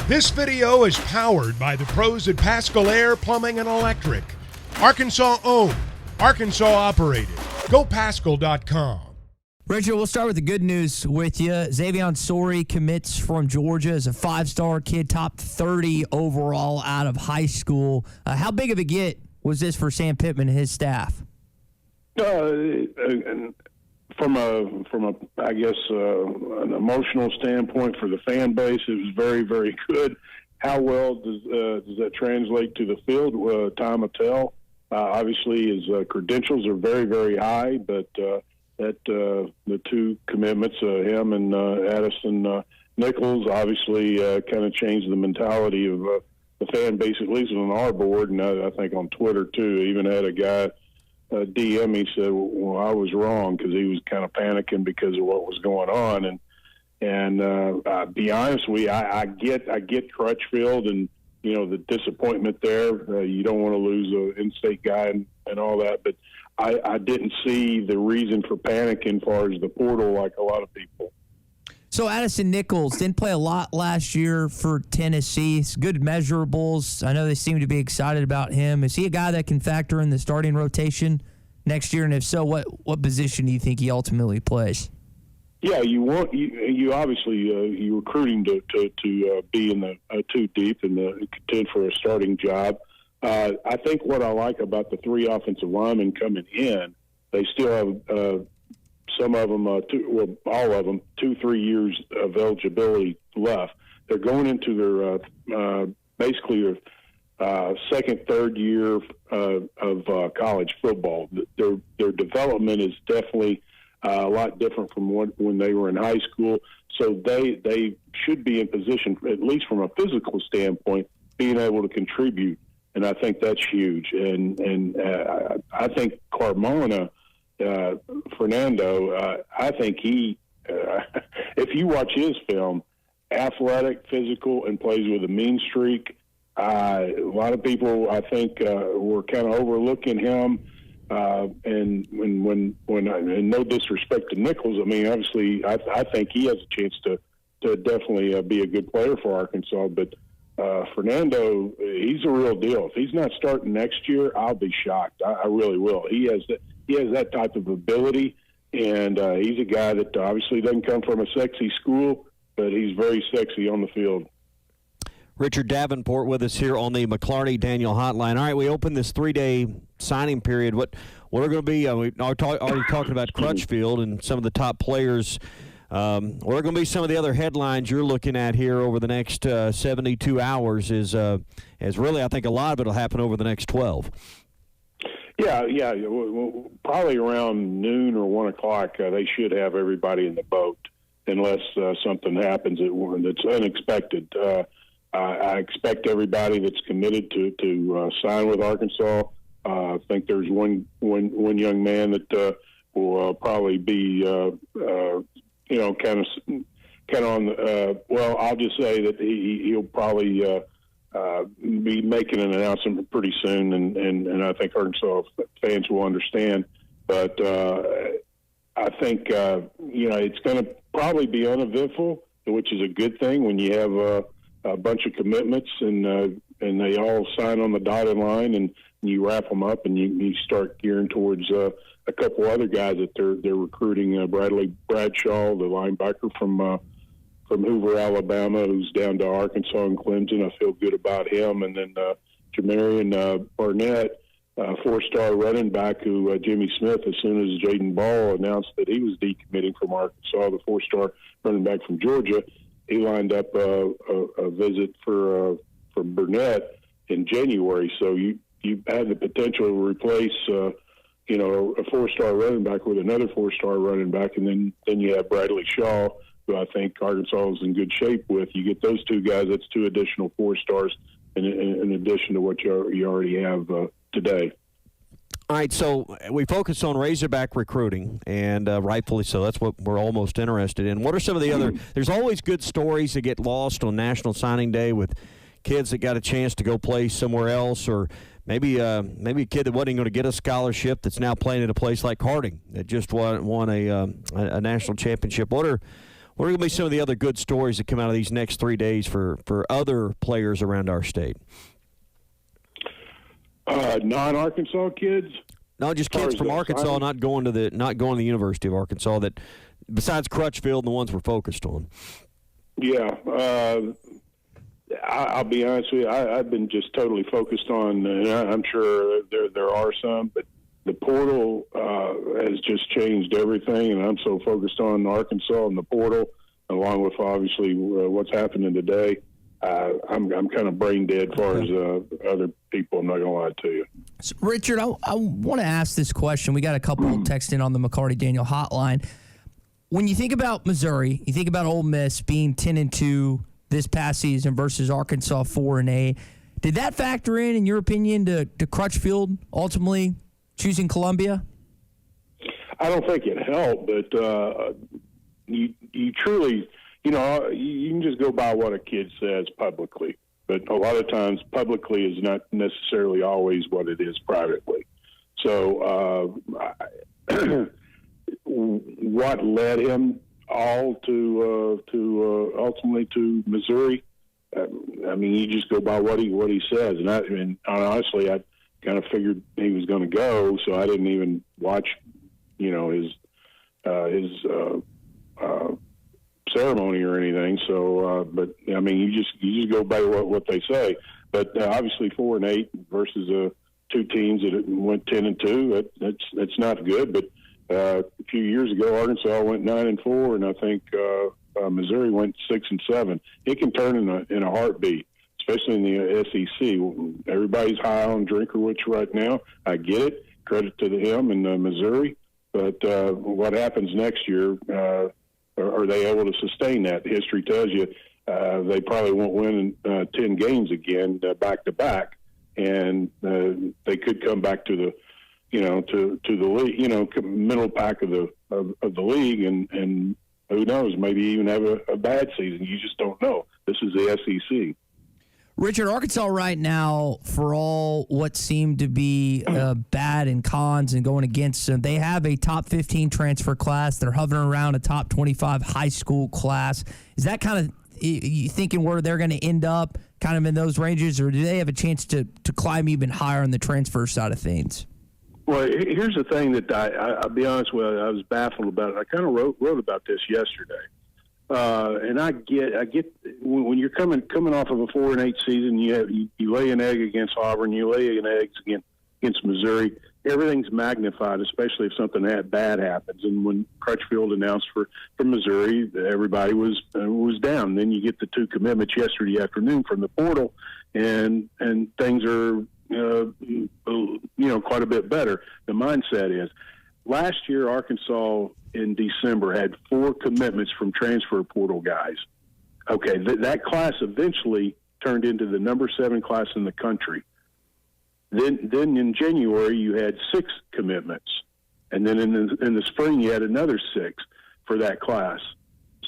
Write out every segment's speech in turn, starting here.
This video is powered by the pros at Pascal Air Plumbing and Electric. Arkansas owned, Arkansas operated. GoPascal.com. Richard, we'll start with the good news with you. Zavon Sor commits from Georgia as a five-star kid, top 30 overall out of high school. How big of a get was this for Sam Pittman and his staff? From a I guess an emotional standpoint for the fan base, it was very, very good. How well does that translate to the field? Time will tell. Obviously, his credentials are very, very high, but the two commitments, him and Addison Nichols, obviously kind of changed the mentality of the fan base, at least on our board, and I think on Twitter too. Even had a guy DM me, said, "Well, I was wrong," because he was kind of panicking because of what was going on. And be honest with you, I get Crutchfield and the disappointment there. You don't want to lose an in-state guy and all that, but I didn't see the reason for panicking as far as the portal like a lot of people. So Addison Nichols didn't play a lot last year for Tennessee. Good measurables. I know they seem to be excited about him. Is he a guy that can factor in the starting rotation next year? And if so, what position do you think he ultimately plays? Yeah, you obviously you're recruiting to be in the two deep and contend for a starting job. I think what I like about the three offensive linemen coming in, they still have some of them, all of them, 2-3 years of eligibility left. They're going into their basically their second, third year of college football. Their development is definitely a lot different from when they were in high school. So they should be in position, at least from a physical standpoint, being able to contribute. And I think that's huge. And I think Carmona, Fernando, I think he, if you watch his film, athletic, physical, and plays with a mean streak. A lot of people, I think, were kind of overlooking him. And and no disrespect to Nichols, I mean, obviously, I think he has a chance to definitely be a good player for Arkansas. But Fernando, he's a real deal. If he's not starting next year, I'll be shocked. I really will. He has that type of ability, and he's a guy that obviously doesn't come from a sexy school, but he's very sexy on the field. Richard Davenport with us here on the McLarty Daniel Hotline. All right, we opened this 3-day signing period. What are going to be? We already talking about Crutchfield and some of the top players. What are going to be some of the other headlines you're looking at here over the next 72 hours? Is really, I think a lot of it will happen over the next 12. Yeah. Probably around noon or 1 o'clock, they should have everybody in the boat, unless something happens that's unexpected. I expect everybody that's committed to sign with Arkansas. I think there's one young man that will probably be, kind of on the. Well, I'll just say that he'll probably be making an announcement pretty soon, and I think Arkansas fans will understand. But I think it's going to probably be uneventful, which is a good thing when you have a bunch of commitments and they all sign on the dotted line, and you wrap them up, and you start gearing towards a couple other guys that they're recruiting. Bradley Bradshaw, the linebacker from Hoover, Alabama, who's down to Arkansas and Clemson. I feel good about him. And then Jamarian Barnett, 4-star running back, who Jimmy Smith, as soon as Jaden Ball announced that he was decommitting from Arkansas, the 4-star running back from Georgia, he lined up a visit for Burnett in January. So you had the potential to replace a 4-star running back with another 4-star running back, and then you have Bradley Shaw, who I think Arkansas is in good shape with. You get those two guys, that's 2 additional 4-stars in addition to what you already have today. All right, so we focus on Razorback recruiting, and rightfully so. That's what we're almost interested in. What are some of the other – there's always good stories that get lost on National Signing Day with kids that got a chance to go play somewhere else, or maybe a kid that wasn't going to get a scholarship that's now playing at a place like Harding that just won a national championship. What What are going to be some of the other good stories that come out of these next 3 days for other players around our state? Non-Arkansas kids? No, just kids from Arkansas not going to the University of Arkansas. That besides Crutchfield and the ones we're focused on. Yeah, I'll be honest with you. I've been just totally focused on, and I'm sure there are some, but the portal has just changed everything, and I'm so focused on Arkansas and the portal, along with obviously what's happening today. I'm kind of brain dead as far as other people. I'm not going to lie to you. So, Richard, I want to ask this question. We got a couple text in on the McCarty-Daniel hotline. When you think about Missouri, you think about Ole Miss being 10-2 this past season versus Arkansas 4-8. Did that factor in your opinion, to Crutchfield ultimately choosing Columbia? I don't think it helped, but you truly, you can just go by what a kid says publicly. But a lot of times publicly is not necessarily always what it is privately. So what led him all to ultimately to Missouri? I mean, you just go by what he says, and honestly, I kind of figured he was going to go, so I didn't even watch, his ceremony or anything. So, but I mean, you just go by what they say. But obviously, 4-8 versus two teams that went 10-2. That's not good. But a few years ago, Arkansas went 9-4, and I think Missouri went 6-7. It can turn in a heartbeat, especially in the SEC. Everybody's high on Drinkerwich right now. I get it. Credit to him and Missouri. But what happens next year? Are they able to sustain that? History tells you they probably won't win 10 games again back to back, and they could come back to the to the league, middle pack of the league, and who knows, maybe even have a bad season. You just don't know. This is the SEC. Richard, Arkansas right now, for all what seemed to be bad and cons and going against them, they have a top 15 transfer class. They're hovering around a top 25 high school class. Is that kind of you thinking where they're going to end up, kind of in those ranges, or do they have a chance to climb even higher on the transfer side of things? Well, here's the thing that I'll be honest with you, I was baffled about it. I kind of wrote about this yesterday. And I get when you're coming off of a 4-8 season, you lay an egg against Auburn, you lay an egg against Missouri. Everything's magnified, especially if something bad happens. And when Crutchfield announced for Missouri, everybody was down. Then you get the two commitments yesterday afternoon from the portal, and things are quite a bit better. The mindset is. Last year, Arkansas in December had 4 commitments from transfer portal guys. Okay, that class eventually turned into the number 7 class in the country. Then in January, you had 6 commitments, and then in the spring, you had another 6 for that class.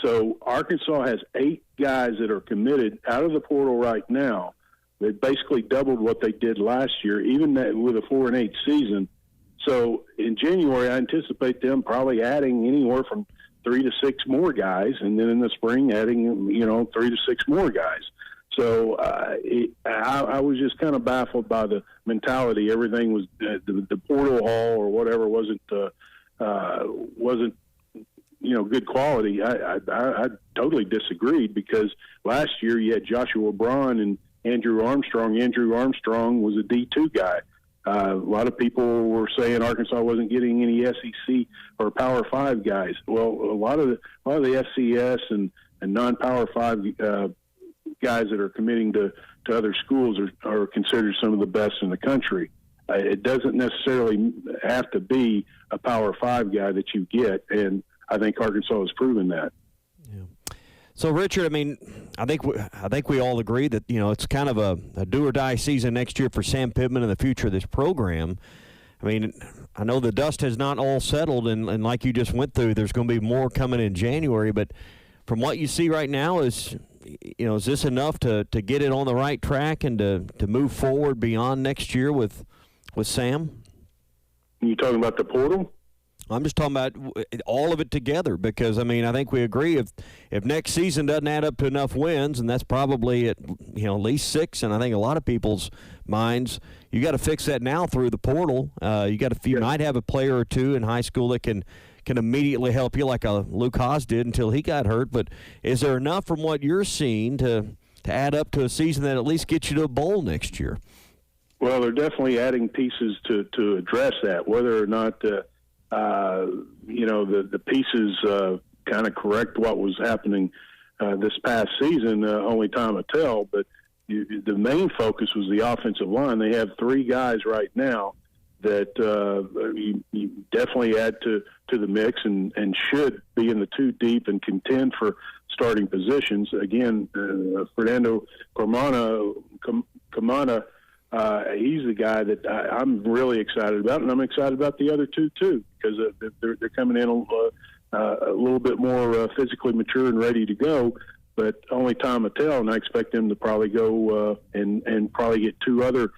So Arkansas has 8 guys that are committed out of the portal right now. They basically doubled what they did last year, even with a 4-8 season. So in January, I anticipate them probably adding anywhere from 3 to 6 more guys, and then in the spring adding 3 to 6 more guys. So I was just kind of baffled by the mentality. Everything was the portal haul or whatever wasn't good quality. I totally disagreed, because last year you had Joshua Braun and Andrew Armstrong. Andrew Armstrong was a D2 guy. A lot of people were saying Arkansas wasn't getting any SEC or Power 5 guys. Well, a lot of the FCS and non-Power 5 guys that are committing to other schools are considered some of the best in the country. It doesn't necessarily have to be a Power 5 guy that you get, and I think Arkansas has proven that. Yeah. So, Richard, I mean, I think we all agree that, it's kind of a do-or-die season next year for Sam Pittman and the future of this program. I mean, I know the dust has not all settled, and like you just went through, there's going to be more coming in January. But from what you see right now, is this enough to get it on the right track and to move forward beyond next year with Sam? You talking about the portal? I'm just talking about all of it together because, I mean, I think we agree if next season doesn't add up to enough wins, and that's probably at least 6, and I think a lot of people's minds, you got to fix that now through the portal. You might have a player or two in high school that can immediately help you like Luke Haas did until he got hurt, but is there enough from what you're seeing to add up to a season that at least gets you to a bowl next year? Well, they're definitely adding pieces to address that. Whether or not the pieces kind of correct what was happening this past season, only time will tell. But the main focus was the offensive line. They have 3 guys right now that you definitely add to the mix and should be in the 2 deep and contend for starting positions. Again, Fernando Camana, he's the guy that I'm really excited about, and I'm excited about the other 2 too, because they're coming in a little bit more physically mature and ready to go. But only time will tell, and I expect them to probably go and probably get 2 other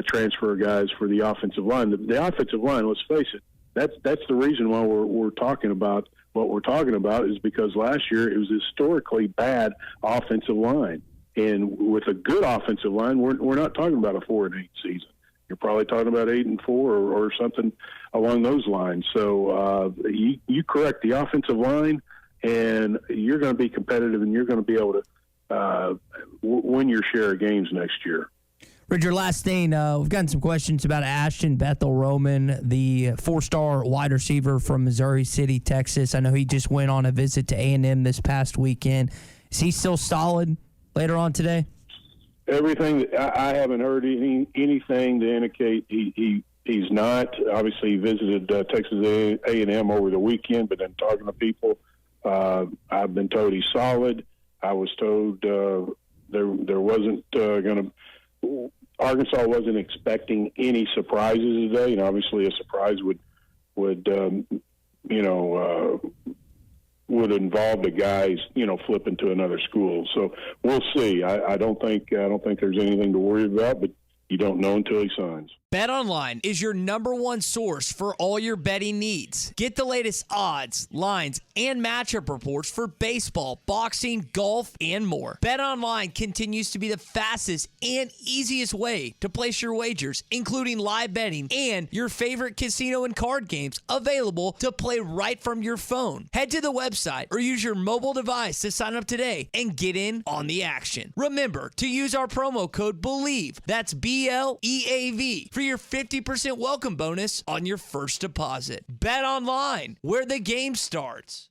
transfer guys for the offensive line. The offensive line, let's face it, that's the reason why we're talking about what we're talking about, is because last year it was historically bad offensive line. And with a good offensive line, we're not talking about a 4-8 season. You're probably talking about 8-4 or something along those lines. So you correct the offensive line, and you're going to be competitive, and you're going to be able to win your share of games next year. Richard, last thing, we've gotten some questions about Ashton Bethel-Roman, the 4-star wide receiver from Missouri City, Texas. I know he just went on a visit to A&M this past weekend. Is he still solid later on today? Everything, I haven't heard anything to indicate he's not. Obviously, he visited Texas A&M over the weekend, but then talking to people, I've been told he's solid. I was told there wasn't going to – Arkansas wasn't expecting any surprises today, and obviously a surprise would involve the guys, flipping to another school. So we'll see. I don't think there's anything to worry about, but you don't know until he signs. BetOnline is your #1 source for all your betting needs. Get the latest odds, lines, and matchup reports for baseball, boxing, golf, and more. BetOnline continues to be the fastest and easiest way to place your wagers, including live betting and your favorite casino and card games available to play right from your phone. Head to the website or use your mobile device to sign up today and get in on the action. Remember to use our promo code BELIEVE, that's BLEAV, for your 50% welcome bonus on your first deposit. Bet online, where the game starts.